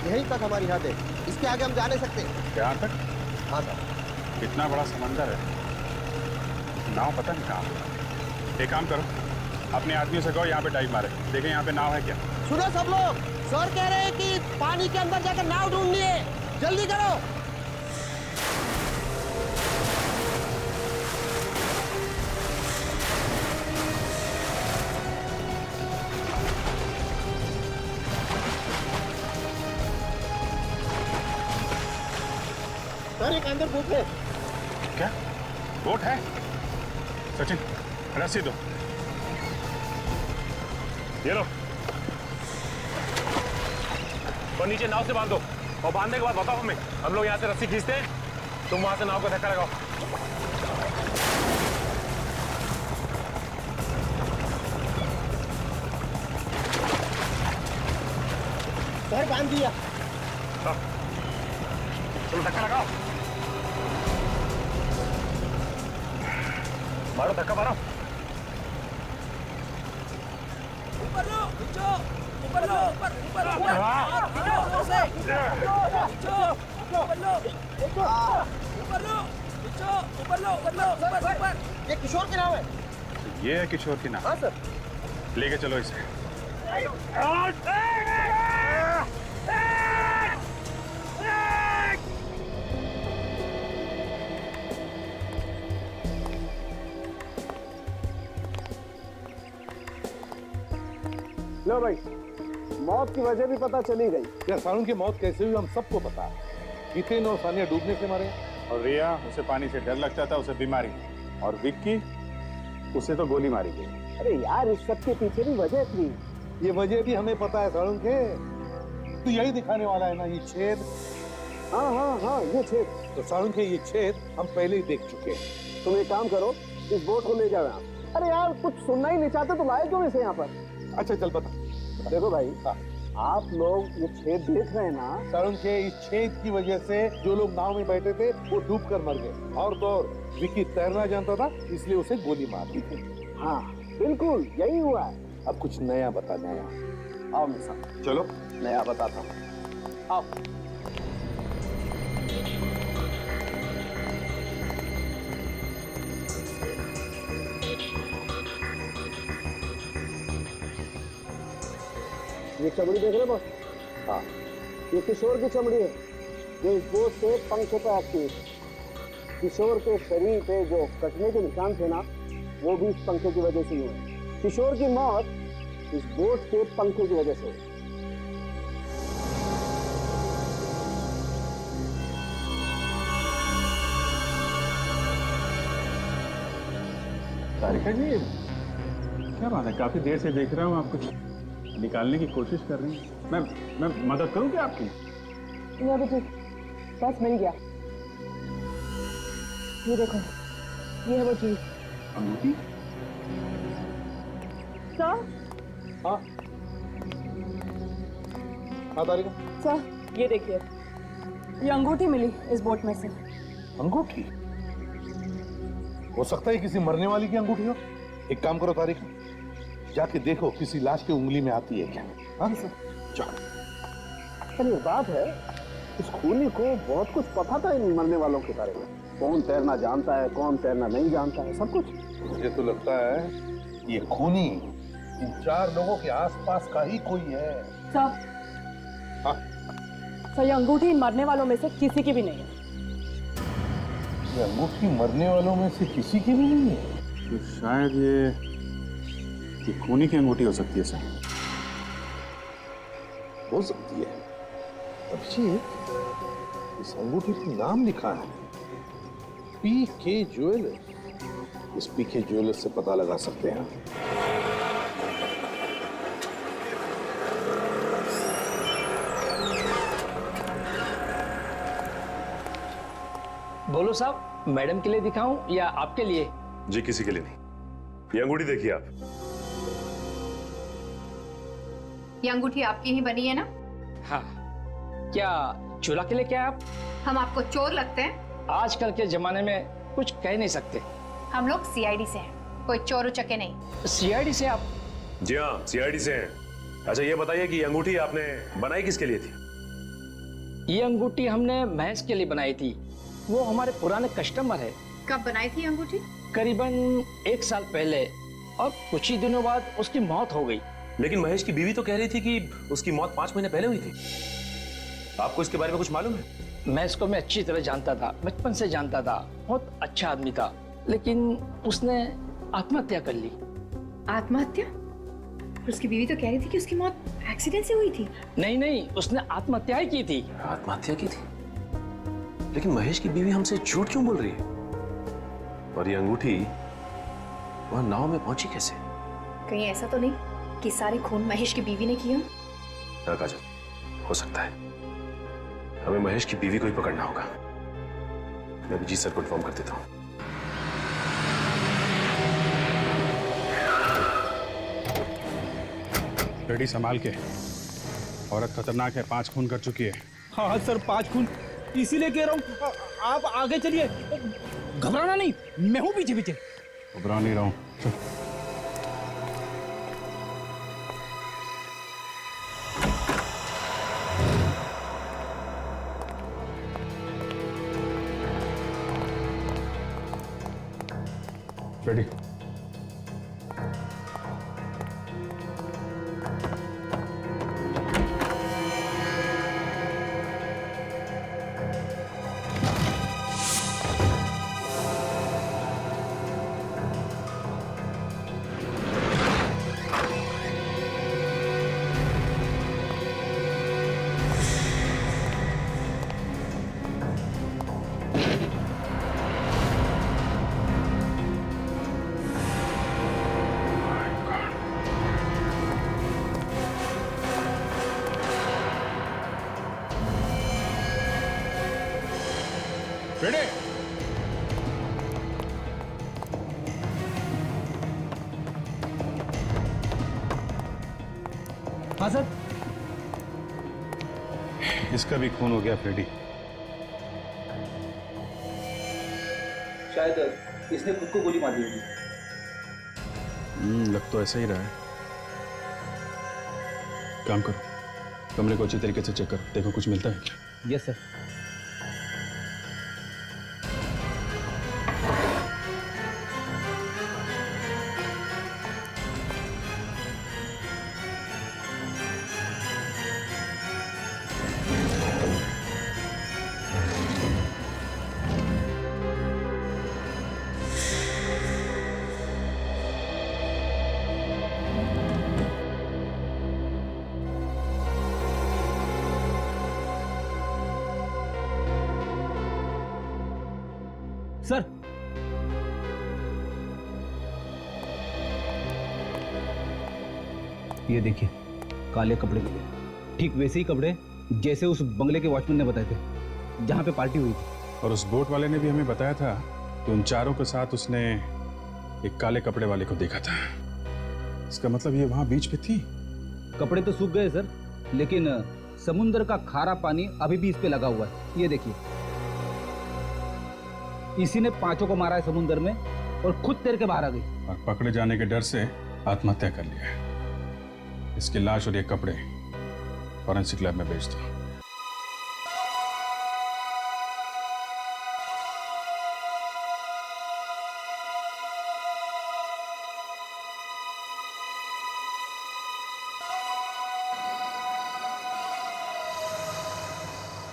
यहीं तक हमारी हद है, इसके आगे हम जा नहीं सकते। यहाँ तक? हाँ सर। इतना बड़ा समंदर है, नाव पता नहीं कहाँ। एक काम करो, अपने आदमियों से कहो यहाँ पे डाइव मारे, देखें यहाँ पे नाव है क्या। सुनो सब लोग, सर कह रहे हैं कि पानी के अंदर जाकर नाव ढूंढनी है, जल्दी करो। सर एक अंदर बोट है। क्या बोट है? सचिन रस्सी दो, ये लो। और नीचे नाव से बांधो, और बांधने के बाद बताओ हमें, हम लोग यहाँ से रस्सी खींचते हैं, तुम वहां से नाव को धक्का लगाओ। सर बांध दिया। तुम धक्का लगाओ, मारो धक्का मारो। ऊपर लो, नीचे, ऊपर लो, ऊपर, ऊपर, ऊपर, ऊपर से, ऊपर लो, ऊपर लो, नीचे, ऊपर लो, ऊपर लो, ऊपर, ऊपर। ये किशोर की नाव है। ये है किशोर की नाव। हाँ सर। लेके चलो इसे। लो भाई, मौत की वजह भी पता चली गई। क्या सारुण की मौत कैसे हुई हम सबको पता है। हितेन और सानिया डूबने से मरे, और रिया, उसे पानी से डर लगता था, उसे बीमारी, और विक्की, उसे तो गोली मारी गई। अरे यार, इस सब के पीछे भी वजह थी। ये वजह भी हमें पता है सारुण के। तो यही दिखाने वाला है ना ये छेद। हाँ हाँ हाँ, ये छेद। तो सारुण के ये छेद हम पहले ही देख चुके हैं। तुम एक काम करो, इस बोट को ले जाओ यहाँ। अरे यार, कुछ सुनना ही नहीं चाहते तो लाए क्यों इसे यहाँ पर? अच्छा चल बता। देखो भाई, हाँ। आप लोग ये छेद देख रहे हैं ना? सारुण के इस छेद की वजह से जो लोग नाव में बैठे थे वो डूब कर मर गए, और तो और विक्की तैरना जानता था, इसलिए उसे गोली मार दी थी। हाँ बिल्कुल यही हुआ है। अब कुछ नया बता, नया। आओ मेरे साथ, चलो नया बताता हूँ। आओ। ये चमड़ी देख रहे बॉस? हाँ। ये किशोर की चमड़ी है, जो इस बोट के पंख पे आती है। किशोर के शरीर पे जो कटने के निशान थे ना, वो भी इस पंखे की वजह से ही हुए। किशोर की मौत इस बोट के पंखे की वजह से हुई। तारिका जी, क्या बात है, काफी देर से देख रहा हूँ आप कुछ निकालने की कोशिश कर रही हैं। मैं मदद करूँ क्या आपकी? ये अभी ठीक, बस मिल गया। ये देखो, ये है वो चीज। अंगूठी? सर? हाँ हाँ तारिका। सर ये देखिए, ये अंगूठी मिली इस बोट में से। अंगूठी? हो सकता है किसी मरने वाली की अंगूठी हो। एक काम करो तारिका, जाके देखो किसी लाश की उंगली में आती है क्या। हाँ सर, चलो। पर ये बात है, इस खूनी को बहुत कुछ पता था इन मरने वालों के बारे में। कौन तैरना जानता है, कौन तैरना नहीं जानता है, सब कुछ। मुझे तो लगता है ये खूनी इन 4 लोगों के आसपास का ही कोई है। सर, हाँ? सर ये अंगूठी इन मरने वालों में से किसी की भी नहीं है। ये अंगूठी मरने वालों में से किसी की भी नहीं है? तो शायद ये खूनी की अंगूठी हो सकती है सर। हो सकती है। अभिषेक, इस अंगूठी पर नाम लिखा है PK ज्वेलर्स। इस PK ज्वेलर्स से पता लगा सकते हैं। बोलो साहब, मैडम के लिए दिखाऊं या आपके लिए? जी किसी के लिए नहीं। ये अंगूठी देखिए आप। ये अंगूठी आपकी ही बनी है ना? हाँ। क्या चोरा के लिए क्या आप? हम आपको चोर लगते हैं? आजकल के जमाने में कुछ कह नहीं सकते। हम लोग CID से हैं, कोई चोर उचक्के नहीं। CID से आप? जी हाँ, CID से हैं। अच्छा ये बताइए कि ये अंगूठी आपने बनाई किसके लिए थी? ये अंगूठी हमने महेश के लिए बनाई थी। वो हमारे पुराने कस्टमर है। कब बनाई थी अंगूठी? करीबन 1 साल पहले, और कुछ ही दिनों बाद उसकी मौत हो गई। लेकिन महेश की बीवी तो कह रही थी कि उसकी मौत 5 महीने पहले हुई थी। आपको इसके बारे में कुछ मालूम है? महेश को मैं अच्छी तरह जानता था, बचपन से जानता था। बहुत अच्छा आदमी था, लेकिन उसने आत्महत्या कर ली। आत्महत्या? और उसकी बीवी तो कह रही थी कि उसकी मौत एक्सीडेंट से हुई थी। नहीं, उसने आत्महत्या ही की थी। आत्महत्या की थी? लेकिन महेश की बीवी हमसे झूठ क्यों बोल रही है? और ये अंगूठी वहां नाव में पहुंची कैसे? कहीं ऐसा तो नहीं कि सारे खून महेश की बीवी ने किया? हाँ काजल, हो सकता है। हमें महेश की बीवी को ही पकड़ना होगा। मैं अभिजीत सर को इन्फॉर्म कर देता हूँ। रेडी, संभाल के। औरत खतरनाक है, 5 खून कर चुकी है। हाँ सर, 5 खून, इसीलिए कह रहा हूँ आप आगे चलिए। घबराना नहीं, मैं हूँ पीछे पीछे। घबरा नहीं रहा हूँ। रेडी। रेडी। हाँ सर। इसका भी खून हो गया फ्रेडी। शायद इसने खुद को गोली मार दी होगी। लग तो ऐसा ही रहा है। काम करो, कमरे को अच्छी तरीके से चेक करो, देखो कुछ मिलता है क्या। Yes sir. सर, ये देखिए काले कपड़े मिले, ठीक वैसे ही कपड़े जैसे उस बंगले के वॉचमैन ने बताए थे जहां पे पार्टी हुई थी। और उस बोट वाले ने भी हमें बताया था कि उन चारों के साथ उसने एक काले कपड़े वाले को देखा था। इसका मतलब ये वहां बीच पे थी। कपड़े तो सूख गए सर, लेकिन समुद्र का खारा पानी अभी भी इस पे लगा हुआ है। ये देखिए, इसी ने 5 को मारा है समुद्र में और खुद तैर के बाहर आ गई। और पकड़े जाने के डर से आत्महत्या कर लिया है। इसकी लाश और ये कपड़े फॉरेंसिक लैब में भेज दो।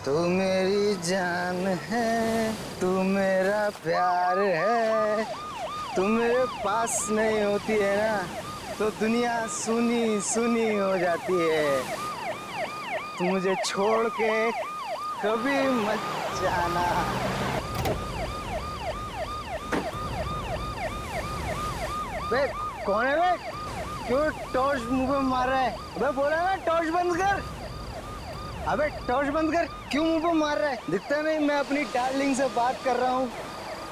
तू मेरी जान है, तू मेरा प्यार है, तू मेरे पास नहीं होती है ना तो दुनिया सुनी सुनी हो जाती है। तू मुझे छोड़ के कभी मत जाना। बे कौन है बे? क्यों टॉर्च मुंह पे मार रहा है? बे बोला ना टॉर्च बंद कर। अबे टॉर्च बंद कर, क्यों मुंह पे मार रहा है? दिखता नहीं मैं अपनी डार्लिंग से बात कर रहा हूँ।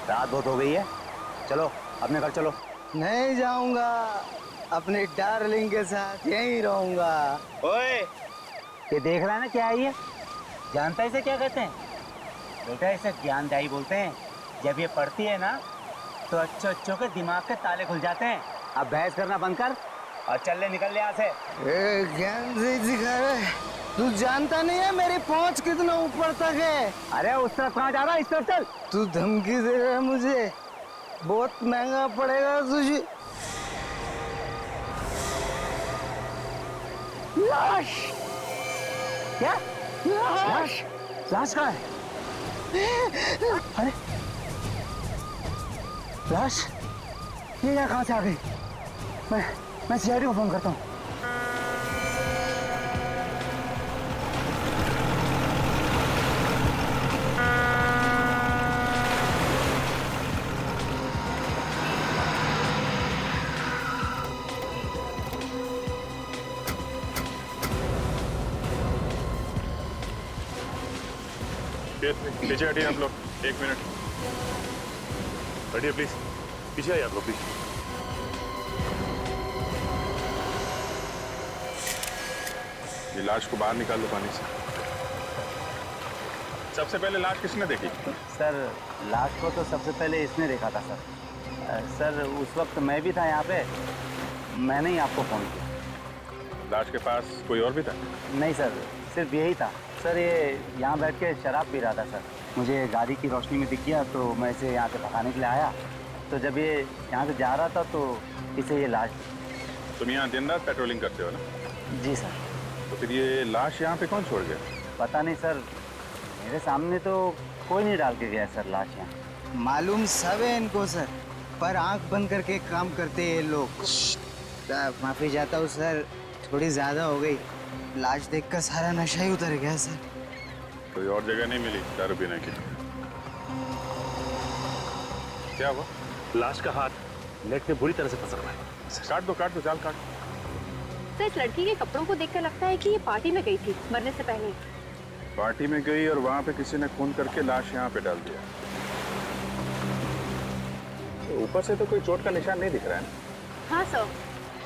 रात बहुत हो गई है, चलो अपने घर चलो। नहीं जाऊंगा, अपनी डार्लिंग के साथ यहीं रहूंगा। ओए, ये देख रहा है ना क्या है ये? जानता है इसे क्या कहते हैं? बेटा इसे ज्ञानदायी बोलते हैं। जब ये पढ़ती है ना तो अच्छों के दिमाग के ताले खुल जाते हैं। अब बहस करना बंद कर और चल ले, निकल ले यहाँ से। ज्ञान से सिखा रहा है, तू जानता नहीं है मेरी पहुंच कितना ऊपर तक है। अरे उस तरफ कहाँ जा रहा है, इस तरफ चल। तू धमकी दे रहा है मुझे, बहुत महंगा पड़ेगा तुझे। लाश क्या? लाश लाश कहाँ है? अरे लाश ये यहाँ कहाँ से आ गई? मैं सीआईडी को फोन करता हूँ। पीछे हटिए आप लोग, 1 मिनट हटिए प्लीज, पीछे आइए आप लोग प्लीज। ये लाश को बाहर निकाल लो पानी से। सबसे पहले लाश किसने देखी? सर लाश को तो सबसे पहले इसने देखा था सर। सर उस वक्त मैं भी था यहाँ पे, मैंने ही आपको फोन किया। लाश के पास कोई और भी था? नहीं सर, सिर्फ यही था सर। ये यहाँ बैठ के शराब पी रहा था सर। मुझे गाड़ी की रोशनी में दिख गया तो मैं इसे यहाँ से भगाने के लिए आया। तो जब ये यहाँ से जा रहा था तो इसे ये लाश। तुम यहाँ दिन रात पेट्रोलिंग करते हो ना? जी सर। तो फिर ये लाश यहाँ पे कौन छोड़ गया? पता नहीं सर, मेरे सामने तो कोई नहीं डाल के गया सर लाश यहाँ। मालूम सब है इनको सर, पर आंख बंद करके काम करते हैं ये लोग। माफी चाहता हूँ सर, थोड़ी ज्यादा हो गई। लाश देखकर सारा नशा ही उतर गया सर। कोई और जगह नहीं मिली दारू पीने की? क्या हुआ? लाश का हाथ नेट में बुरी तरह से फंसा हुआ है। काट दो जाल काट। तो इस लड़की के कपड़ों को देखकर लगता है कि ये पार्टी में गई थी मरने से पहले। पार्टी में गई और वहां पे किसी ने खून करके लाश यहाँ पे डाल दिया। तो ऊपर से तो कोई चोट का निशान नहीं दिख रहा है ना? हाँ सर,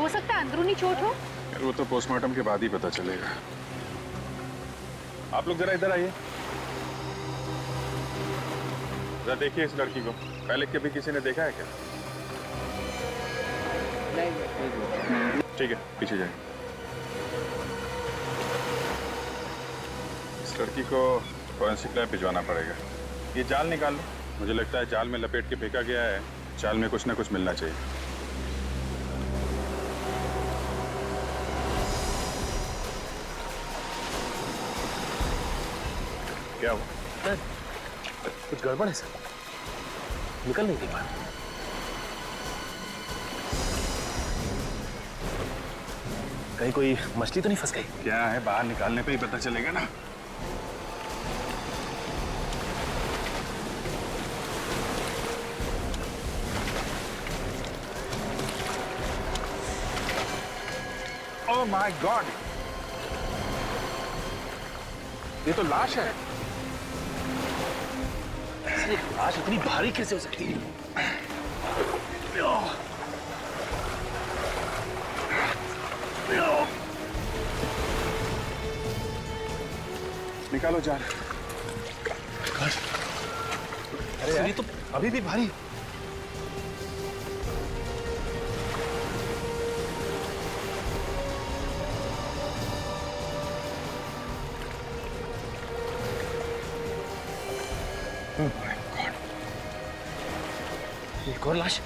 हो सकता है अंदरूनी चोट हो। यार वो तो पोस्टमार्टम के बाद ही पता चलेगा। आप लोग जरा इधर आइए, जरा देखिए इस लड़की को। पहले कभी किसी ने देखा है क्या? ठीक है, पीछे जाइए। इस लड़की को फॉरेंसिक लैब भिजवाना पड़ेगा। ये जाल निकाल लो। मुझे लगता है जाल में लपेट के फेंका गया है। जाल में कुछ ना कुछ मिलना चाहिए। क्या हुआ? सर कुछ गड़बड़ है सर, निकल नहीं पा रहा। कहीं कोई मछली तो नहीं फंस गई? क्या है, बाहर निकालने पे ही पता चलेगा ना। ओह माय गॉड, ये तो लाश है। लाश इतनी भारी कैसे हो सकती है? निकालो जाल। अरे ये तो अभी भी भारी। एक और लाश।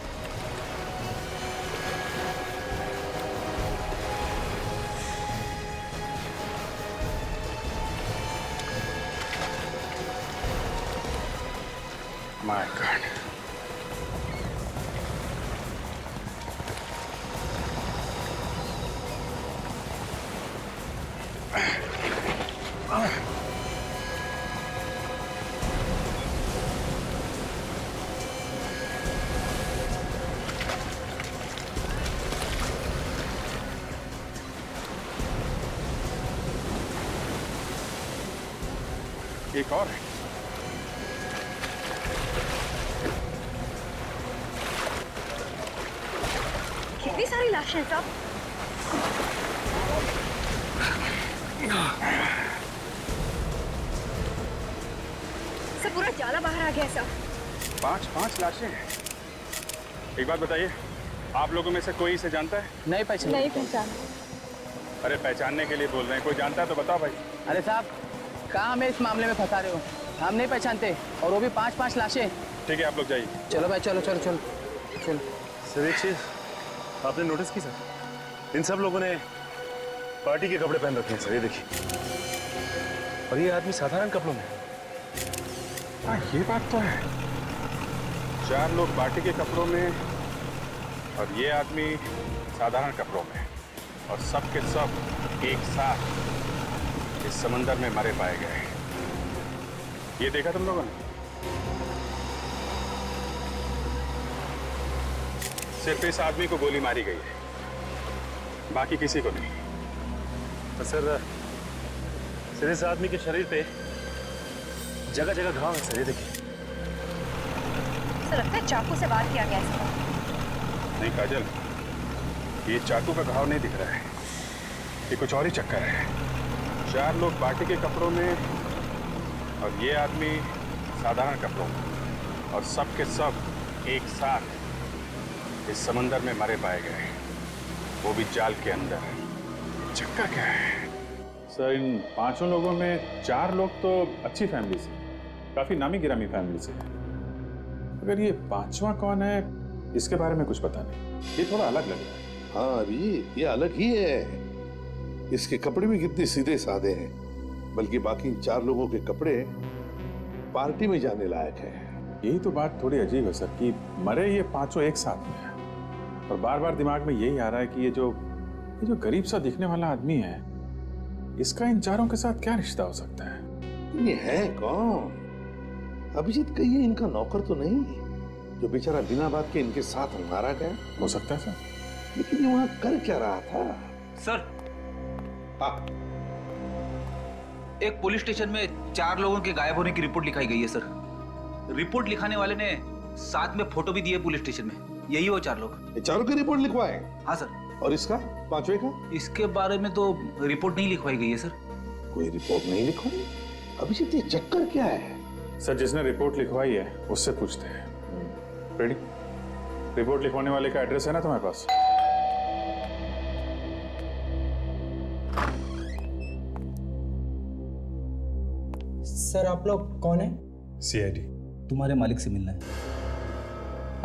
My God. एक और है। कितनी सारी लाशें हैं साहब। सब पूरा जाला बाहर आ गया साहब। पांच लाशें हैं। एक बात बताइए, आप लोगों में से कोई इसे जानता है? नहीं पहचान। नहीं पहचान। अरे पहचानने के लिए बोल रहे हैं, कोई जानता है तो बताओ भाई। अरे साहब, कहाँ हमें इस मामले में फंसा रहे हो? हम नहीं पहचानते, और वो भी 5-5 लाशें। ठीक है, आप लोग जाइए। चलो भाई, चलो चलो चलो चलो। सर एक चीज आपने नोटिस की सर, इन सब लोगों ने पार्टी के कपड़े पहन रखे हैं सर, ये देखिए। और ये आदमी साधारण कपड़ों में। हाँ, ये बात तो है। 4 लोग पार्टी के कपड़ों में और ये आदमी साधारण कपड़ों में, और सब के सब एक साथ इस समंदर में मरे पाए गए। ये देखा तुम लोगों ने? सिर्फ इस आदमी को गोली मारी गई है, बाकी किसी को नहीं। तो सर इस आदमी के शरीर पे जगह जगह घाव है सर, ये देखिए। सर लगता है चाकू से वार किया गया है इसको। नहीं काजल, ये चाकू का घाव नहीं दिख रहा है, ये कुछ और ही चक्कर है। 4 लोग पार्टी के कपड़ों में और ये आदमी साधारण कपड़ों में, और सब के सब एक साथ इस समंदर में मरे पाए गए, वो भी जाल के अंदर। चक्कर क्या है? सर, इन 5 लोगों में 4 लोग तो अच्छी फैमिली से, काफी नामी गिरामी फैमिली से है। अगर ये 5वां कौन है, इसके बारे में कुछ पता नहीं। ये थोड़ा अलग लग रहा है। हाँ अभी ये अलग ही है। इसके कपड़े भी कितने सीधे साधे हैं, बल्कि बाकी 4 लोगों के कपड़े पार्टी में जाने लायक हैं। यही तो बात थोड़ी अजीब है सर, कि मरे ये 5 एक साथ में है, और बार बार दिमाग में यही आ रहा है कि ये जो गरीब सा दिखने वाला आदमी है, इसका इन 4 के साथ क्या रिश्ता हो सकता है? ये है कौन? अभिजीत कहिए इनका नौकर तो नहीं, जो बेचारा बिना बात के इनके साथ मारा गया? हो सकता है सर, लेकिन ये वहां कर क्या रहा था? सर, हाँ, एक पुलिस स्टेशन में 4 लोगों के गायब होने की रिपोर्ट लिखाई गई है सर। रिपोर्ट लिखाने वाले ने साथ में फोटो भी दी है पुलिस स्टेशन में। यही वो 4 लोग। ये 4 की रिपोर्ट लिखवाए? हाँ सर। और इसका 5वें का? इसके बारे में तो रिपोर्ट नहीं लिखवाई गई है सर। कोई रिपोर्ट नहीं लिखवाई? अभिजीत ये चक्कर क्या है? सर, जिसने रिपोर्ट लिखवाई है उससे पूछते हैं। रेडी? रिपोर्ट लिखवाने वाले का एड्रेस है ना तुम्हारे पास? सर आप लोग कौन है? CID। तुम्हारे मालिक से मिलना है।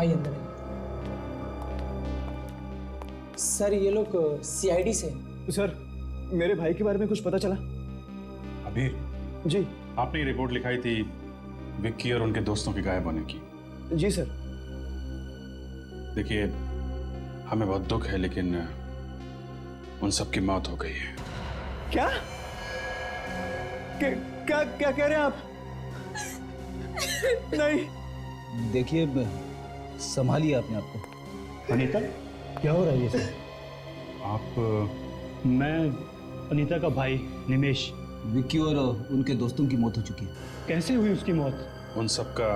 आइए अंदर आइए। सर ये लोग CID से। सर मेरे भाई के बारे में कुछ पता चला? अबीर जी। आपने ये रिपोर्ट लिखाई थी विक्की और उनके दोस्तों के गायब होने की। जी सर। देखिए, हमें बहुत दुख है, लेकिन उन सब की मौत हो गई है। क्या क्या क्या कह रहे हैं आप? नहीं। देखिए, संभालिए अपने आप को। अनीता, क्या हो रहा है ये सब? आप? मैं अनीता का भाई निमेश। विक्की और उनके दोस्तों की मौत हो चुकी है। कैसे हुई उसकी मौत? उन सब का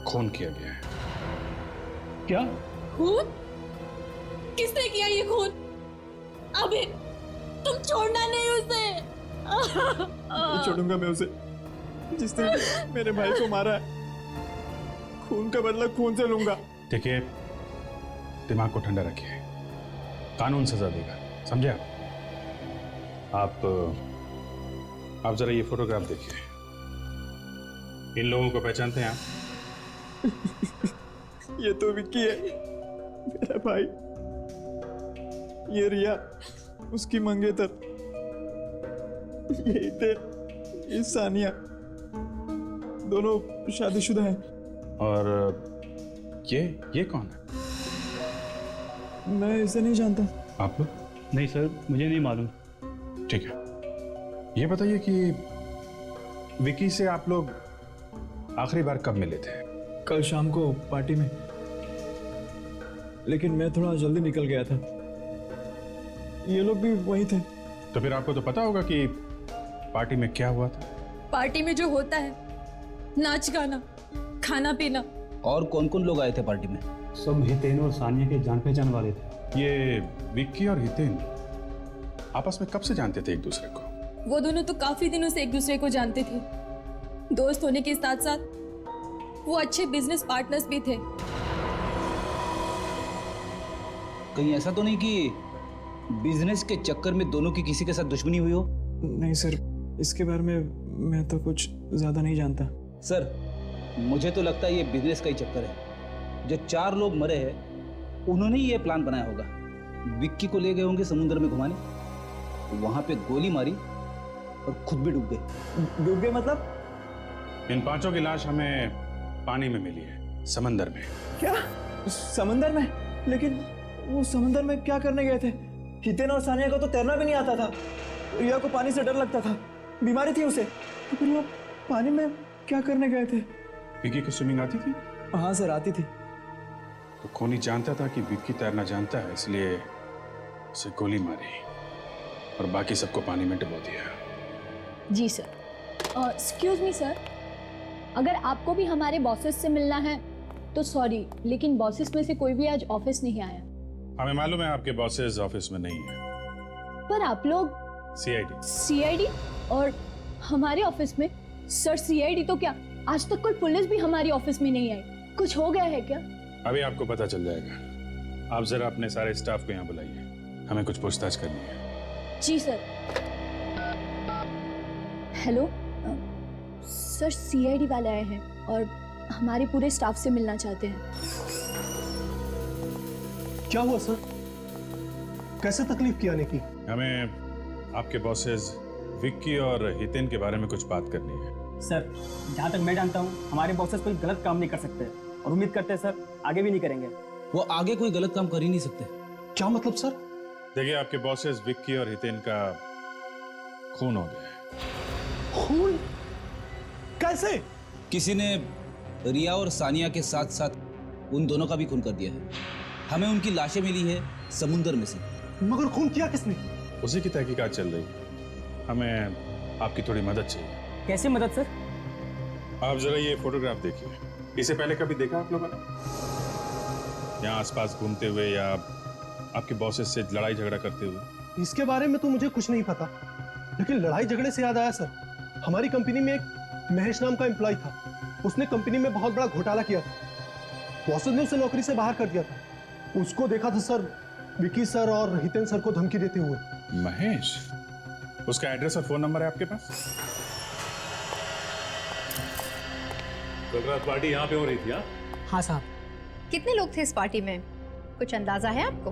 खून किया गया है। क्या खून? किसने किया ये खून? अबे तुम छोड़ना नहीं उसे। नहीं छोड़ूंगा मैं उसे, जिसने मेरे भाई को मारा है। खून का बदला खून से लूंगा। देखिए, दिमाग को ठंडा रखिए, कानून सजा देगा, समझे आप? आप जरा ये फोटोग्राफ देखिए। इन लोगों को पहचानते हैं आप? ये तो विक्की है, मेरा भाई। ये रिया, उसकी मंगेतर। ये हितेन, ये सानिया, दोनों शादीशुदा हैं। और ये कौन है? मैं इसे नहीं जानता। आप लोग? नहीं सर, मुझे नहीं मालूम। ठीक है, ये बताइए कि विकी से आप लोग आखिरी बार कब मिले थे? कल शाम को पार्टी में, लेकिन मैं थोड़ा जल्दी निकल गया था। ये लोग भी वहीं थे। तो फिर आपको तो पता होगा कि पार्टी में क्या हुआ था। पार्टी में जो होता है, नाच गाना, खाना पीना। और कौन कौन लोग आए थे पार्टी में? सब हितेन और सानिया के जान पहचान वाले थे। ये विक्की और हितेन आपस में कब से जानते थे एक दूसरे को? वो दोनों तो काफी दिनों से एक दूसरे को जानते थे। दोस्त होने के साथ साथ वो अच्छे बिजनेस पार्टनर्स भी थे। कहीं ऐसा तो नहीं कि बिजनेस के चक्कर में दोनों की किसी के साथ दुश्मनी हुई हो? नहीं सर, इसके बारे में मैं तो कुछ ज़्यादा नहीं जानता। सर मुझे तो लगता है ये बिजनेस का ही चक्कर है। जो 4 लोग मरे हैं उन्होंने ही ये प्लान बनाया होगा। विक्की को ले गए होंगे समुद्र में घुमाने, वहां पे गोली मारी और खुद भी डूब गए। डूब गए मतलब? इन 5 की लाश हमें पानी में मिली है, समंदर में। क्या? समंदर में? लेकिन वो समंदर में क्या करने गए थे? हितेन और सानिया को तो तैरना भी नहीं आता था। रिया को पानी से डर लगता था, बीमारी थी उसे, तो फिर वो पानी में क्या करने गए थे? विक्की को स्विमिंग आती थी? हाँ सर, आती थी। तो खूनी जानता था कि विक्की तैरना जानता है, इसलिए उसे गोली मारी और बाकी सबको पानी में डुबो दिया। जी सर। एक्सक्यूज मी सर, अगर आपको भी हमारे बॉसेस से मिलना है तो सॉरी, लेकिन बॉसेस में से कोई भी आज ऑफिस नहीं आया। हमें मालूम है आपके बॉसेस ऑफिस में नहीं है। पर आप लोग सीआईडी और हमारे ऑफिस में? सर सीआईडी तो क्या, आज तक कोई पुलिस भी हमारी ऑफिस में नहीं आई। कुछ हो गया है क्या? अभी आपको पता चल जाएगा। आप जरा अपने सारे स्टाफ को यहाँ बुलाइए, हमें कुछ पूछताछ करनी है। जी सर। हेलो सर, सीआईडी वाले आए हैं और हमारे पूरे स्टाफ से मिलना चाहते हैं। क्या हुआ सर? कैसे तकलीफ की आने की? हमें आपके बॉसेस विक्की और हितेन के बारे में कुछ बात करनी है। सर जहाँ तक मैं जानता हूँ हमारे बॉसेस कोई गलत काम नहीं कर सकते और उम्मीद करते हैं सर आगे भी नहीं करेंगे। वो आगे कोई गलत काम कर ही नहीं सकते। क्या मतलब सर? देखिए, आपके बॉसेस विक्की और हितेन का खून हो गया है। खून? कैसे? किसी ने रिया और सानिया के साथ साथ उन दोनों का भी खून कर दिया है। हमें उनकी लाशें मिली है समुद्र में से। मगर खून किया किसने? उसी की तहकीकात चल रही है। हमें आपकी थोड़ी मदद चाहिए। कैसे मदद सर? आप जरा ये फोटोग्राफ देखिए। इसे पहले कभी देखा आप लोगों ने? यहाँ आसपास घूमते हुए या आपके बॉसेस से लड़ाई झगड़ा करते हुए? इसके बारे में तो मुझे कुछ नहीं पता, लेकिन लड़ाई झगड़े से याद आया सर, हमारी कंपनी में एक महेश नाम का एम्प्लॉय था। उसने कंपनी में बहुत बड़ा घोटाला किया था। बॉसेस ने उसे नौकरी से बाहर कर दिया था। उसको देखा था सर, विकी सर और हितेन सर को धमकी देते हुए। महेश? उसका एड्रेस और फोन नंबर है आपके पास? कल रात पार्टी यहाँ पे हो रही थी? हाँ साहब। कितने लोग थे इस पार्टी में, कुछ अंदाजा है आपको?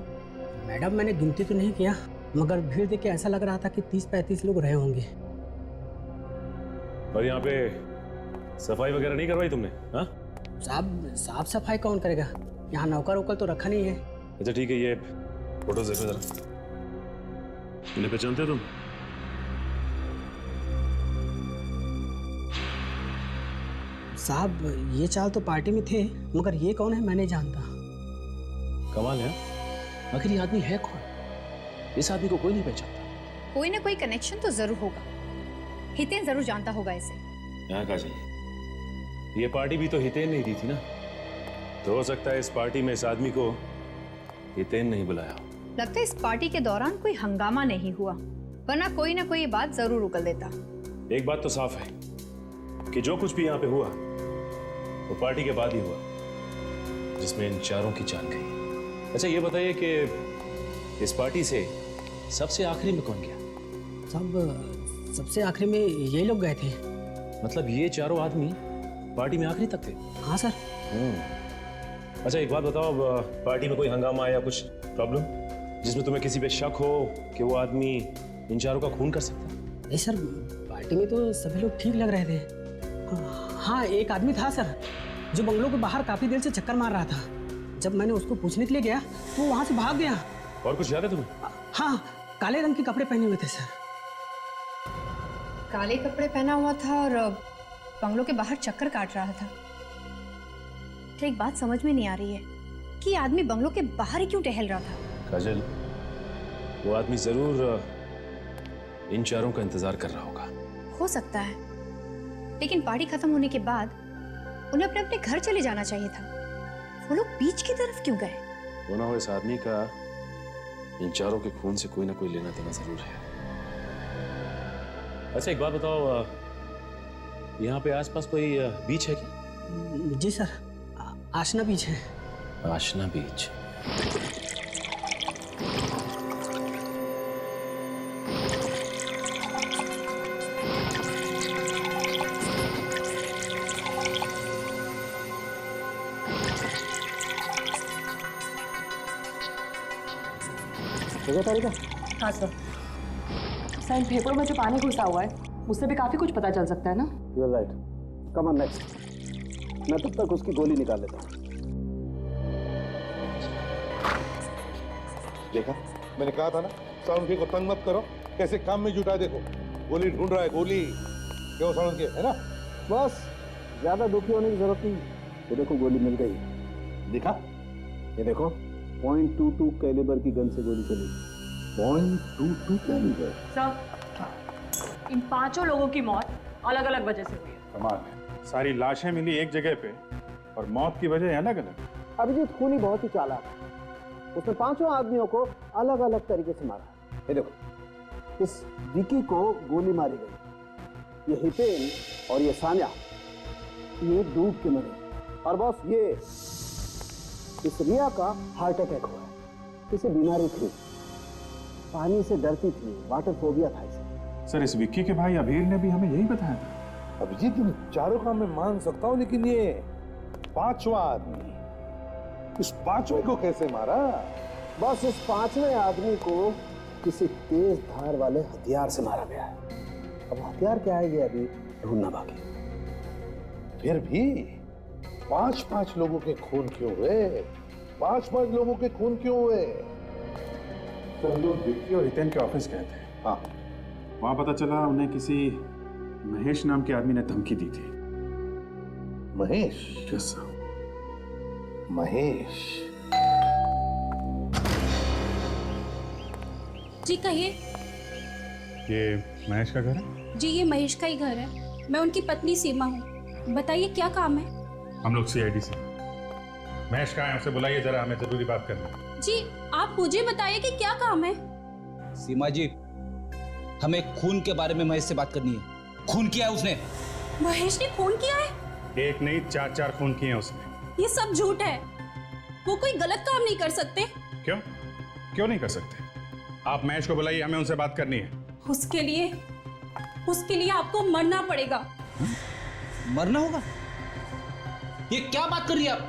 मैडम मैंने गिनती तो नहीं किया, मगर भीड़ देख के ऐसा लग रहा था कि 30-35 लोग रहे होंगे। और यहाँ पे सफाई वगैरह नहीं करवाई तुमने? हाँ साहब, साफ सफाई कौन करेगा? यहाँ नौकर वोकर तो रखा नहीं है। अच्छा ठीक है, ये फोटोज देखो जरा। इन्हें पहचानते हो तुम? साहब ये चाल तो पार्टी में थे, मगर ये कौन है मैं नहीं जानता। कमाल है। आखिर ये आदमी है कौन? इस आदमी को कोई नहीं पहचानता। कोई ना कोई कनेक्शन तो जरूर होगा। हितेन जरूर जानता होगा इसे। यहाँ काजल, ये पार्टी भी तो हितेन ने दी थी ना, तो हो सकता है इस पार्टी में इस आदमी को हितेन नहीं बुलाया। लगता है इस पार्टी के दौरान कोई हंगामा नहीं हुआ, वरना कोई ना कोई ये बात जरूर उगल देता। एक बात तो साफ है कि जो कुछ भी यहाँ पे हुआ वो पार्टी के बाद ही हुआ, जिसमें इन चारों की जान गई। अच्छा ये बताइए कि इस पार्टी से सबसे आखिरी में कौन गया? सब सबसे आखिरी में ये लोग गए थे। मतलब ये चारों आदमी पार्टी में आखिरी तक थे? हाँ सर। अच्छा एक बात बताओ, पार्टी में कोई हंगामा या कुछ प्रॉब्लम जिसमें तुम्हें किसी पे शक हो कि वो आदमी इन चारों का खून कर सकता है? नहीं सर, पार्टी में तो सभी लोग ठीक लग रहे थे। हाँ एक आदमी था सर, जो बंगलों के बाहर काफी देर से चक्कर मार रहा था। जब मैंने उसको पूछने के लिए गया तो वो वहां से भाग गया। और कुछ याद है तुम्हें? हाँ, काले रंग के कपड़े पहने हुए थे सर। काले कपड़े पहना हुआ था और बंगलों के बाहर चक्कर काट रहा था। तो एक बात समझ में नहीं आ रही है कि ये आदमी बंगलों के बाहर ही क्यों टहल रहा था? काजल, वो आदमी जरूर इन चारों का इंतजार कर रहा होगा। हो सकता है, लेकिन पार्टी खत्म होने के बाद उन्हें अपने अपने घर चले जाना चाहिए था। वो लोग बीच की तरफ क्यों गए? वो ना हो इस आदमी का इन चारों के खून से कोई ना कोई लेना देना जरूर है। अच्छा एक बात बताओ, यहाँ पे आसपास कोई बीच है क्या? जी सर, आशना बीच है। आशना बीच? देखो तारिका। हाँ सर। सर इन फेफड़ों में जो पानी घुसा हुआ है उससे भी काफी कुछ पता चल सकता है ना। You are right. Come on next. मैं तब तक उसकी गोली निकाल लेता हूँ। देखा, मैंने कहा था ना, साउंड को तंग मत करो, कैसे काम में जुटा। देखो गोली ढूंढ रहा है, गोली। क्यों साउंड के, है ना? बस ज्यादा दुखी होने की जरूरत नहीं। ये देखो गोली मिल गई। दिखा, ये देखो .22 कैलिबर की गन से गोली चली। .22 कैलिबर। सर इन पांचों लोगों की मौत अलग अलग वजह से हुई है। कमाल है, सारी लाशें मिली एक जगह पे और मौत की वजह अलग अलग। अभिजीत खूनी बहुत ही चालाक है। उसने पांचों आदमियों को अलग अलग तरीके से मारा। ये देखो, इस विकी को गोली मारी गई, ये हितेन और ये सान्या ये डूब के मरे। और बॉस ये इस रिया का हार्ट अटैक हुआ है। इसे बीमारी थी, पानी से डरती थी, वाटर फोबिया था इसे। सर इस विक्की के भाई अभीर ने भी हमें यही बताया था। अभिजीत इन चारों का मैं मान सकता हूँ, लेकिन ये पांचवा आदमी, इस पांचवें को कैसे मारा? बस इस पांचवें आदमी को किसी तेज धार वाले हथियार से मारा गया है। अब हथियार क्या है ये अभी ढूंढना बाकी। फिर भी 5-5 लोगों के खून क्यों हुए? 5-5 लोगों के खून क्यों हुए? तो हम लोग विक्की और हितेन के ऑफिस गए थे। हाँ, वहां पता चला उन्हें किसी महेश नाम के आदमी ने धमकी दी थी। महेश? Yes sir. महेश? जी कहिए। ये महेश का घर है? जी ये महेश का ही घर है। मैं उनकी पत्नी सीमा हूँ। बताइए क्या काम है? हम लोग सीआईडी से। महेश कहाँ है, उसे बुलाइए जरा, हमें जरूरी बात करनी है। जी आप मुझे बताइए कि क्या काम है। सीमा जी, हमें खून के बारे में महेश से बात करनी है। खून किया है उसने। महेश ने खून किया है? एक नहीं 4 खून किए हैं उसने। ये सब झूठ है। वो कोई गलत काम नहीं कर सकते। क्यों? क्यों नहीं कर सकते? आप महेश को बुलाइए, हमें उनसे बात करनी है। उसके लिए आपको मरना पड़ेगा। मरना होगा? ये क्या बात कर रही है आप?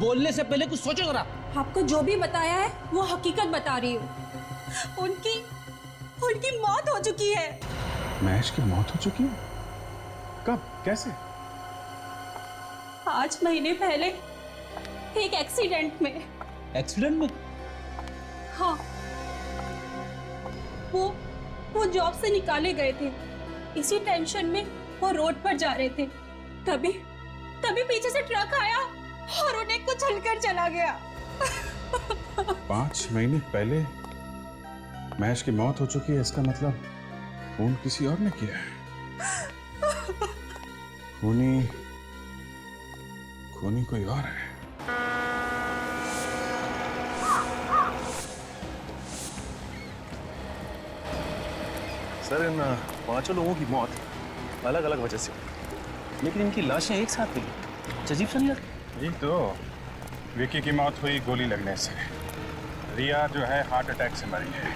बोलने से पहले कुछ सोचो जरा। आपको जो भी बताया है वो हकीकत बता रही हूँ। उनकी मौत हो चुकी है। महेश की मौत हो चुकी है? कब? कैसे? 5 महीने पहले एक एक्सीडेंट में। एक्सीडेंट में? हाँ, वो जॉब से निकाले गए थे। इसी टेंशन में वो रोड पर जा रहे थे, तभी पीछे से ट्रक आया और उन्हें कुचलकर चला गया। 5 महीने पहले महेश की मौत हो चुकी है, इसका मतलब खून किसी और ने किया है। खूनी कोई और है। सर इन 5 लोगों की मौत अलग अलग वजह से हुई, लेकिन इनकी लाशें एक साथ मिली। अजीब सा नहीं लगता? यही तो, विकी की मौत हुई गोली लगने से, रिया जो है हार्ट अटैक से मरी है,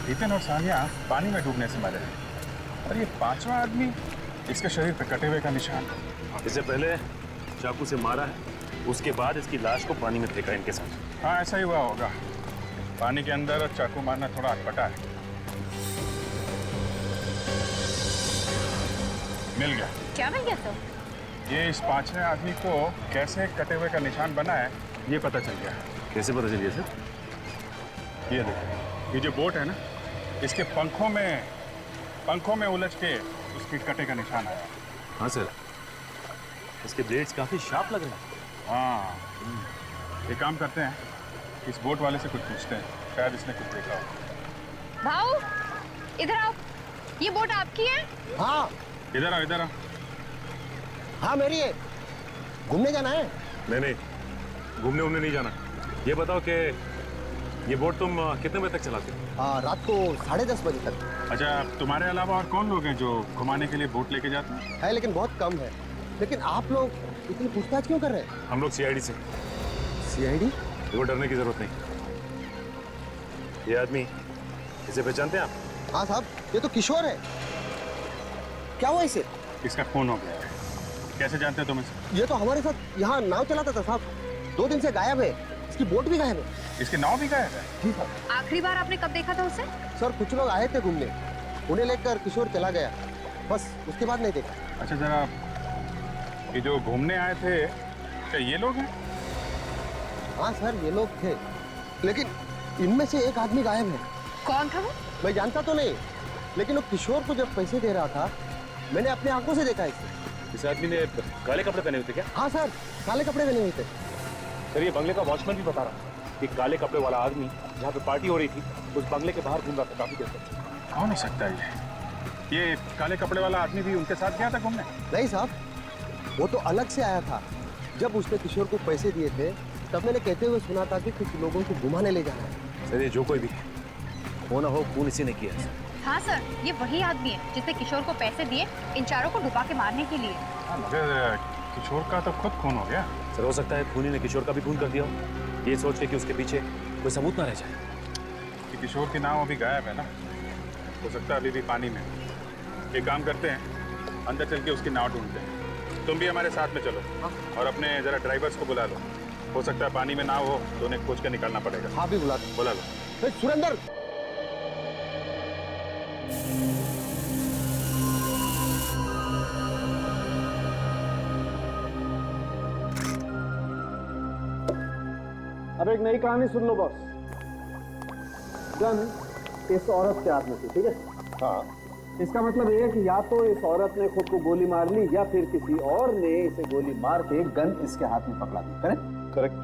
हितेन और सानिया पानी में डूबने से मरे हैं, और ये 5वां आदमी, इसके शरीर पर कटे हुए का निशान। इससे पहले चाकू से मारा है, उसके बाद इसकी लाश को पानी में फेंका इनके साथ। हाँ ऐसा ही हुआ होगा। पानी के अंदर चाकू मारना थोड़ा अटपटा है। मिल गया। क्या मिल गया सर? ये इस 5वें आदमी को कैसे कटे हुए का निशान बना है ये पता चल गया। कैसे पता चलिए सर? ये देखो, ये जो बोट है ना, इसके पंखों में उलझ के उसके कटे का निशान आया। हाँ सर, इसके ब्लेड्स काफी शार्प लग रहे हैं। हाँ, एक काम करते हैं, इस बोट वाले से कुछ पूछते हैं, शायद इसने कुछ देखा हो। भाऊ इधर आओ, ये बोट आपकी है? हाँ इधर आओ। हाँ मेरी है। घूमने जाना है? नहीं, घूमने नहीं जाना। ये बताओ कि ये बोट तुम कितने बजे तक चलाते हो? हाँ, रात को 10:30 बजे तक। अच्छा, तुम्हारे अलावा और कौन लोग हैं जो घुमाने के लिए बोट लेके जाते हैं? है लेकिन बहुत कम है। लेकिन आप लोग इतनी पूछताछ क्यों कर रहे हैं? हम लोग सीआईडी से। सीआईडी? देखो डरने की जरूरत नहीं। ये आदमी, इसे पहचानते हैं आप? हाँ साहब, ये तो किशोर है। क्या हुआ इसे? इसका खून हो गया है। कैसे जानते हैं तुम इसे? ये तो हमारे साथ यहाँ नाव चलाता था साहब। 2 दिन से गायब है। इसकी बोट भी गायब है। इसकी नाव भी गायब है। जी सर। आखिरी बार आपने कब देखा था उसे? सर कुछ लोग आए थे घूमने, उन्हें लेकर किशोर चला गया, बस उसके बाद नहीं देखा। अच्छा जरा, ये जो घूमने आए थे क्या ये लोग हैं? हाँ सर ये लोग थे, लेकिन इनमें से एक आदमी गायब है। कौन था वो? मैं जानता तो नहीं, लेकिन वो किशोर को जब पैसे दे रहा था मैंने अपनी आंखों से देखा इसे। इस आदमी ने काले कपड़े पहने हुए थे क्या? हाँ सर, काले कपड़े पहने हुए थे। सर ये बंगले का वॉचमैन भी बता रहा कि काले कपड़े वाला आदमी जहाँ पे पार्टी हो रही थी उस बंगले के बाहर घूम रहा था काफी देर तक। कौन हो सकता है ये काले कपड़े वाला आदमी भी उनके साथ गया था घूमने? नहीं साहब, वो तो अलग से आया था। जब उसने किशोर को पैसे दिए थे तब मैंने कहते हुए सुना था कि कुछ लोगों को घुमाने ले जाना है। सर ये जो कोई भी हो ना हो, खून इसी ने किया है। हाँ सर, ये वही आदमी है जिसने किशोर को पैसे दिए इन चारों को डुबा के मारने के लिए। मगर किशोर का तो खुद खून हो गया। सर हो सकता है खूनी ने किशोर का भी खून कर दिया हो, ये सोच के कि उसके पीछे कोई सबूत ना रह जाए। कि किशोर की नाव अभी गायब है ना, हो सकता है अभी भी पानी में। एक काम करते हैं, अंदर चल के उसकी नाव ढूंढते हैं। तुम भी हमारे साथ में चलो और अपने जरा ड्राइवर्स को बुला लो। हो सकता है पानी में नाव हो तो उन्हें खोज कर निकालना पड़ेगा। हाँ भी बुला लो। सुरेंद्र, अब एक नई कहानी सुन लो बॉस। गन इस औरत के हाथ में थी, ठीक है? हाँ। इसका मतलब ये है कि या तो इस औरत ने खुद को गोली मार ली या फिर किसी और ने इसे गोली मार के गन इसके हाथ में पकड़ा दी। करेक्ट? करेक्ट।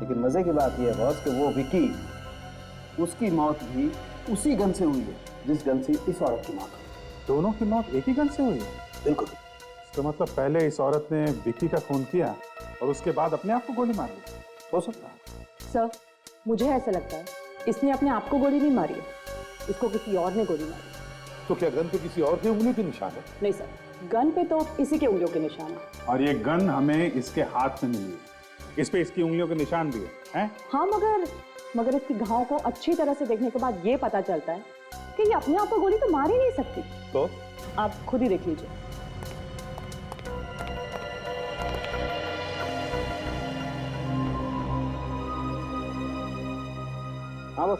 लेकिन मजे की बात यह है बॉस कि वो विक्की, उसकी मौत भी उसी गन से हुई है जिस गन से इस औरत की मौत हुई। दोनों की मौत एक ही गन से हुई है? बिल्कुल। तो मतलब पहले इस औरत ने विक्की का खून किया और उसके बाद अपने आप को गोली मार ली। हो सकता है सर, मुझे ऐसा लगता है इसने अपने आप को गोली नहीं मारी है, इसको किसी और ने गोली मारी। तो क्या गन पे किसी और की उंगली के निशान है? नहीं सर, गन पे तो इसी के उंगलियों के निशान है। और ये गन हमें इसके हाथ में मिली है, इस पे इसकी उंगलियों के निशान भी है? हाँ, मगर इसकी घाव को अच्छी तरह से देखने के बाद ये पता चलता है कि ये अपने आप को गोली तो मार ही नहीं सकती। तो आप खुद ही देख लीजिए। हाँ बस,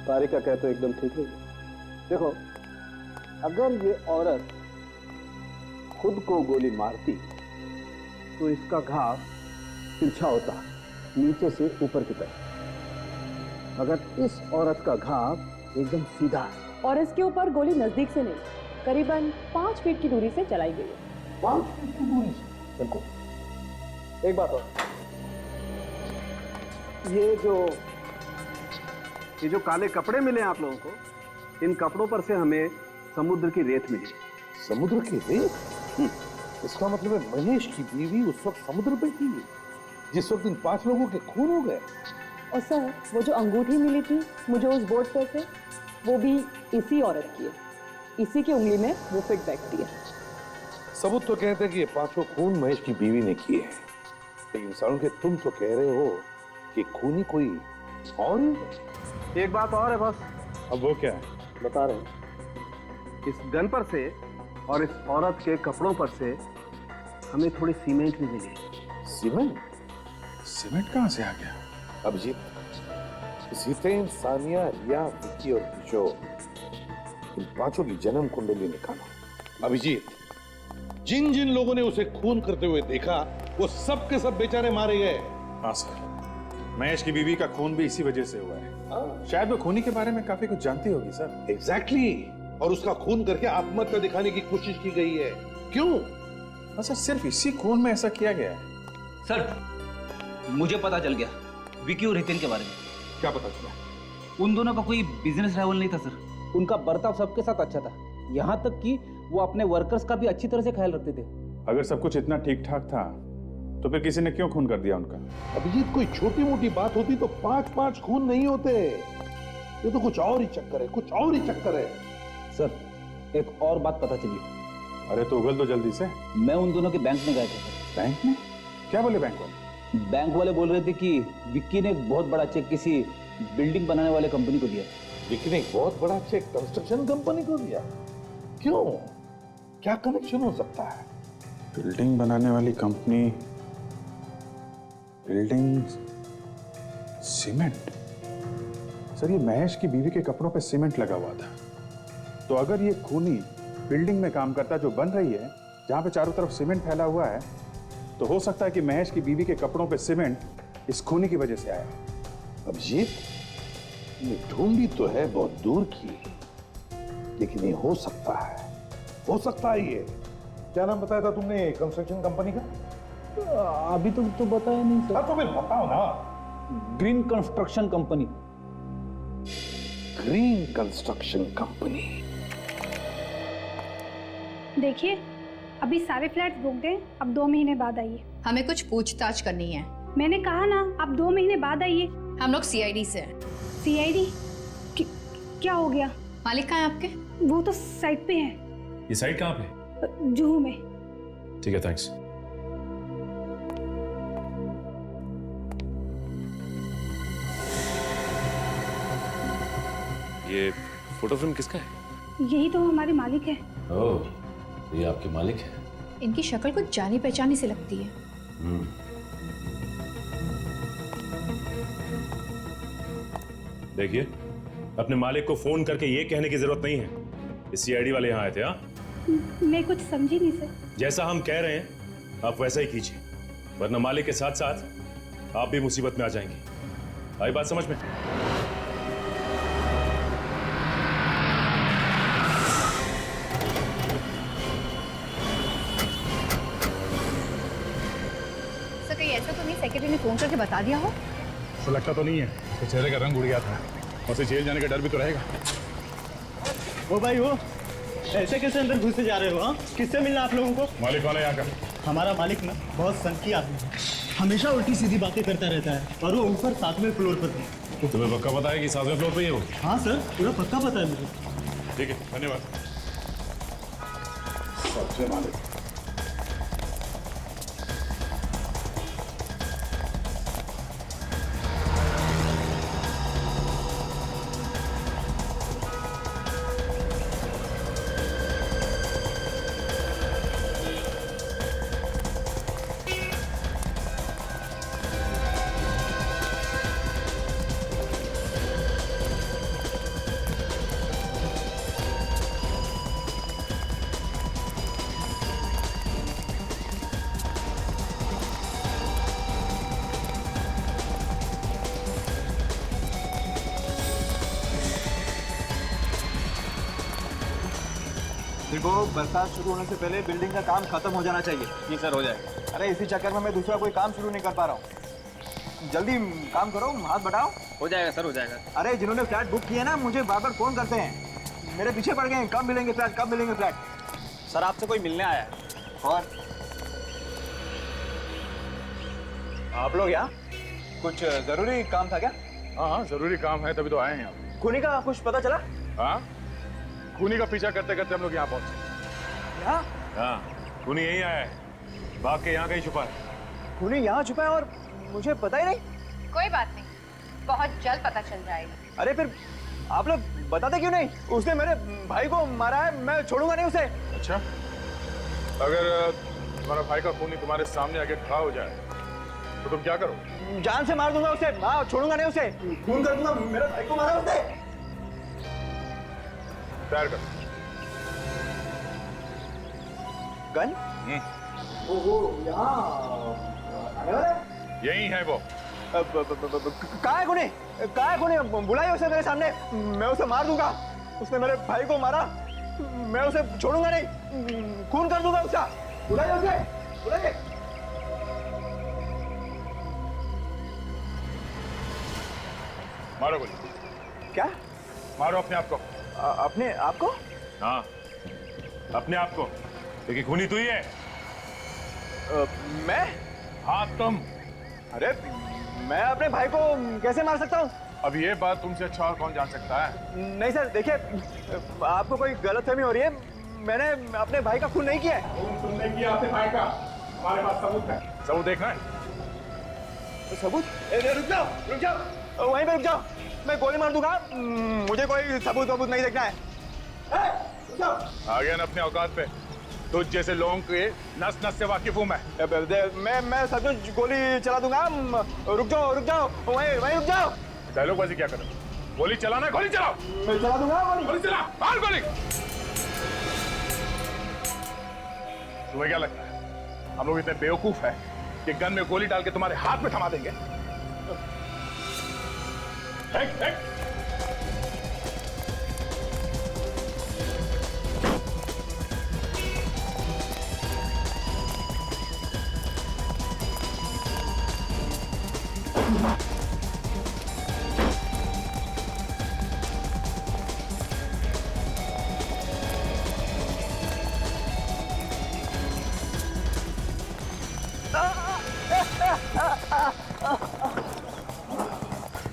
तारिका कहते तो एकदम ठीक है। देखो, अगर ये औरत खुद को गोली मारती तो इसका घाव तिरछा होता, नीचे से ऊपर की तरफ। मगर इस औरत का घाव एकदम सीधा है। और इसके ऊपर गोली नजदीक से नहीं, करीबन 5 फीट की दूरी से चलाई गई है। 5 फीट की दूरी से? बिल्कुल। एक बात और, ये जो काले कपड़े मिले आप लोगों को, इन कपड़ों पर से हमें समुद्र की रेत मिली। समुद्र की रेत? इसका मतलब है महेश की बीवी उस वक्त समुद्र पे थी जिस वक्त इन 5 लोगों के खून हो गए। और सर, वो जो अंगूठी मिली थी मुझे उस बोर्ड पर से, वो भी इसी औरत की है। इसी की उंगली में वो फिट बैठती है। सबूत तो कहते हैं कि ये 5 खून महेश की बीवी ने किए हैं, लेकिन सारुण के तुम तो कह रहे हो कि खूनी कोई और ही। एक बात और है बस। अब वो क्या है? बता रहे हैं। इस गन पर से और इस औरत के कपड़ों पर से हमें थोड़ी सीमेंट भी मिली। सीमेंट? सीमेंट कहाँ से आ गया? अभिजीत, जितेन, सानिया, रिया, विक्की और किशोर, इन 5 की जन्म कुंडली निकालो। अभिजीत, जिन जिन लोगों ने उसे खून करते हुए देखा वो सब के सब बेचारे मारे गए। हाँ सर, महेश की बीवी का खून भी इसी वजह से हुआ है। शायद वो खूनी के बारे में काफी कुछ जानती होगी सर। एग्जैक्टली। और उसका खून करके आत्महत्या दिखाने की कोशिश की गई है। क्यों? हाँ सर, सिर्फ इसी खून में ऐसा किया गया है। सर, मुझे पता चल गया विकी और हितेन के बारे में। क्या पता चला? उन दोनों का कोई बिजनेस राइवल नहीं था सर। उनका बर्ताव सबके साथ अच्छा था, यहाँ तक कि वो अपने वर्कर्स का भी अच्छी तरह से ख्याल रखते थे। अगर सब कुछ इतना ठीक ठाक था तो फिर किसी ने क्यों खून कर दिया उनका? अभिजीत, कोई छोटी मोटी बात होती तो 5 खून नहीं होते। ये तो कुछ और ही चक्कर है, कुछ और ही चक्कर है। सर, एक और बात पता चली। अरे तो उगल दो जल्दी से। मैं उन दोनों के बैंक में गए थे सर। बैंक में? क्या बोले बैंक वाले? बैंक वाले बोल रहे थे कि विक्की ने एक बहुत बड़ा चेक किसी बिल्डिंग बनाने वाले कंपनी को दिया। विक्की ने एक बहुत बड़ा चेक कंस्ट्रक्शन कंपनी को दिया? क्यों? क्या कनेक्शन हो सकता है? बिल्डिंग बनाने वाली कंपनी, बिल्डिंग सीमेंट? सर, ये महेश की बीवी के कपड़ों पे सीमेंट लगा हुआ था। तो अगर ये खूनी बिल्डिंग में काम करता जो बन रही है, जहां पे चारों तरफ सीमेंट फैला हुआ है, तो हो सकता है कि महेश की बीवी के कपड़ों पे सीमेंट इस खूनी की वजह से आया। अभिजीत, ये ढूंढी तो है बहुत दूर की, लेकिन ये हो सकता है ये। क्या नाम बताया था तुमने कंस्ट्रक्शन कंपनी का? अभी तो बताया नहीं सर। तो फिर बताओ ना। Green construction company. Green construction company. देखिए, अभी सारे फ्लैट्स बुक दें, अब 2 महीने बाद आइए। हमें कुछ पूछताछ करनी है। मैंने कहा ना, आप 2 महीने बाद आइए। हम लोग सीआईडी से हैं। सीआईडी? क्या हो गया? मालिक कहाँ है आपके? वो तो साइट पे है। ये साइट कहाँ पे? जुहू में। ठीक है, थैंक्स। ये फोटो फिल्म किसका है? यही तो हमारे मालिक है। ओह, ये आपके मालिक है। इनकी शक्ल कुछ जानी पहचानी से लगती है। देखिए, अपने मालिक को फोन करके ये कहने की जरूरत नहीं है कि सीआईडी वाले यहाँ आए थे। हाँ, मैं कुछ समझी नहीं सर। जैसा हम कह रहे हैं आप वैसा ही कीजिए, वरना मालिक के साथ साथ आप भी मुसीबत में आ जाएंगे। आई बात समझ में? सर, कहीं ऐसा तो नहीं सेक्रेटरी ने फोन करके बता दिया हो? ऐसा लगता तो नहीं है। तो चेहरे का रंग उड़ गया था, और उसे जेल जाने का डर भी तो रहेगा। ओ भाई, वो ऐसे कैसे अंदर घुसे जा रहे हो? हाँ, किससे मिलना आप लोगों को? मालिक कौन है यहाँ का? हमारा मालिक ना बहुत संकी आदमी है, हमेशा उल्टी सीधी बातें करता रहता है, और वो ऊपर 7वें फ्लोर पर है। तुम्हें पक्का पता है कि 7वें फ्लोर पे ही हो? हाँ सर, पूरा पक्का पता है मुझे। ठीक है, धन्यवाद। सबसे मालिक। देखो, बरसात शुरू होने से पहले बिल्डिंग का काम खत्म हो जाना चाहिए। जी सर, हो जाएगा। अरे इसी चक्कर में मैं दूसरा कोई काम शुरू नहीं कर पा रहा हूँ। जल्दी काम करो, हाथ बढ़ाओ। हो जाएगा सर, हो जाएगा। अरे जिन्होंने फ्लैट बुक किए ना, मुझे बार बार फोन करते हैं, मेरे पीछे पड़ गए हैं, कब मिलेंगे फ्लैट, कब मिलेंगे फ्लैट। सर, आपसे कोई मिलने आया है। और आप लोग यहाँ कुछ जरूरी काम था क्या? हाँ, जरूरी काम है, तभी तो आए हैं यहाँ। खूनी का कुछ पता चला? हाँ, खूनी का पीछा करते करते हम लोग यहाँ पहुंचे। यहाँ? हाँ, खूनी यही आया है, भाग के यहाँ कहीं छुपा है। खूनी यहाँ छुपा है और मुझे पता ही नहीं? कोई बात नहीं, बहुत जल्द पता चल जाएगा। अरे फिर आप लोग बताते क्यों नहीं? उसने मेरे भाई को मारा है, मैं छोड़ूंगा नहीं उसे। अच्छा, अगर तुम्हारा भाई का खूनी तुम्हारे सामने आके खड़ा हो जाए तो तुम क्या करो? जान से मार दूंगा उसे। हाँ, छोड़ूंगा नहीं उसे, खून कर दूंगा। मेरे भाई को मारा उसने। तैयार कर। गन? वो यहाँ आने वाला है? यही है वो। कहाँ है खूनी? कहाँ है खूनी? बुलाइए उसे मेरे सामने, मैं उसे मार दूंगा। उसने मेरे भाई को मारा, मैं उसे छोड़ूंगा नहीं, खून कर दूंगा उसका। बुलाइए उसे, बुलाइए। मारो गोली। क्या? मारो अपने आप को। अपने आप को? हाँ, अपने आप को, क्योंकि खूनी तू ही है। मैं? हाँ, तुम। अरे मैं अपने भाई को कैसे मार सकता हूँ? अब ये बात तुमसे अच्छा और कौन जान सकता है? नहीं सर, देखिए, आपको कोई गलतफहमी हो रही है। मैंने अपने भाई का खून नहीं किया है। तुमने किया अपने भाई का, हमारे पास सबूत है। सबूत देखना है? सबूत? रुक जाओ, रुक जाओ, वहीं पे रुक जाओ, मैं गोली मार दूंगा। मुझे कोई सबूत वबूत नहीं देखना है। रुक जाओ। आ गया ना अपने औकात पे? तुझ जैसे लोगों के नस नस से वाकिफ हूं मैं सचमुच गोली चला दूंगा। रुक जाओ वहीं रुक जाओ। डायलॉगबाजी क्या कर रहे हो? गोली चलाना, गोली चलाओ। मैं चला दूंगा गोली चला, मार गोली। तुम्हें क्या लगता है हम लोग इतने बेवकूफ हैं कि गन में गोली डाल के तुम्हारे हाथ में थमा देंगे?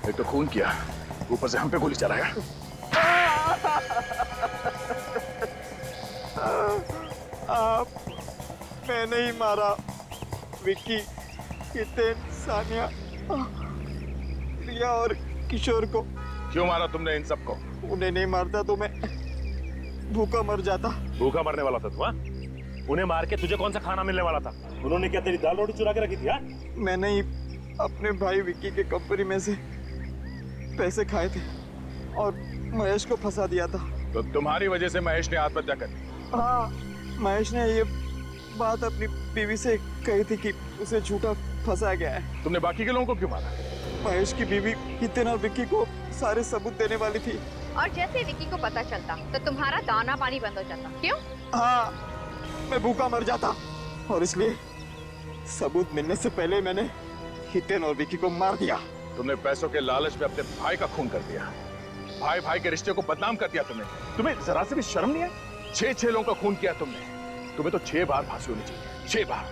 एक तो खून किया, ऊपर से हम पे गोली चलाया। मैंने ही मारा विक्की, हितेन, सानिया, रिया और किशोर को। क्यों मारा तुमने इन सबको? उन्हें नहीं मारता तो मैं भूखा मर जाता। भूखा मरने वाला था तू? हाँ? उन्हें मार के तुझे कौन सा खाना मिलने वाला था? उन्होंने क्या तेरी दाल रोटी चुरा के रखी थी? हाँ? मैंने ही अपने भाई विक्की के कंपनी में से पैसे खाए थे और महेश को फंसा दिया था। तो तुम्हारी वजह से महेश ने आत्महत्या कर दी? हाँ, महेश ने ये बात अपनी बीवी से कही थी कि उसे झूठा फंसा गया है। तुमने बाकी के लोगों को क्यों मारा? महेश की बीवी हितेन और विक्की को सारे सबूत देने वाली थी। और जैसे विक्की को पता चलता तो तुम्हारा दाना पानी बंद हो जाता। क्यों? हाँ, मैं भूखा मर जाता और इसलिए सबूत मिलने से पहले मैंने हितेन और विक्की को मार दिया। तुमने पैसों के लालच में अपने भाई का खून कर दिया। भाई भाई के रिश्ते को बदनाम कर दिया तुमने। तुम्हें जरा से भी शर्म नहीं है? 6 लोगों का खून किया तुमने। तुम्हें तो 6 बार फांसी होनी चाहिए, 6 बार।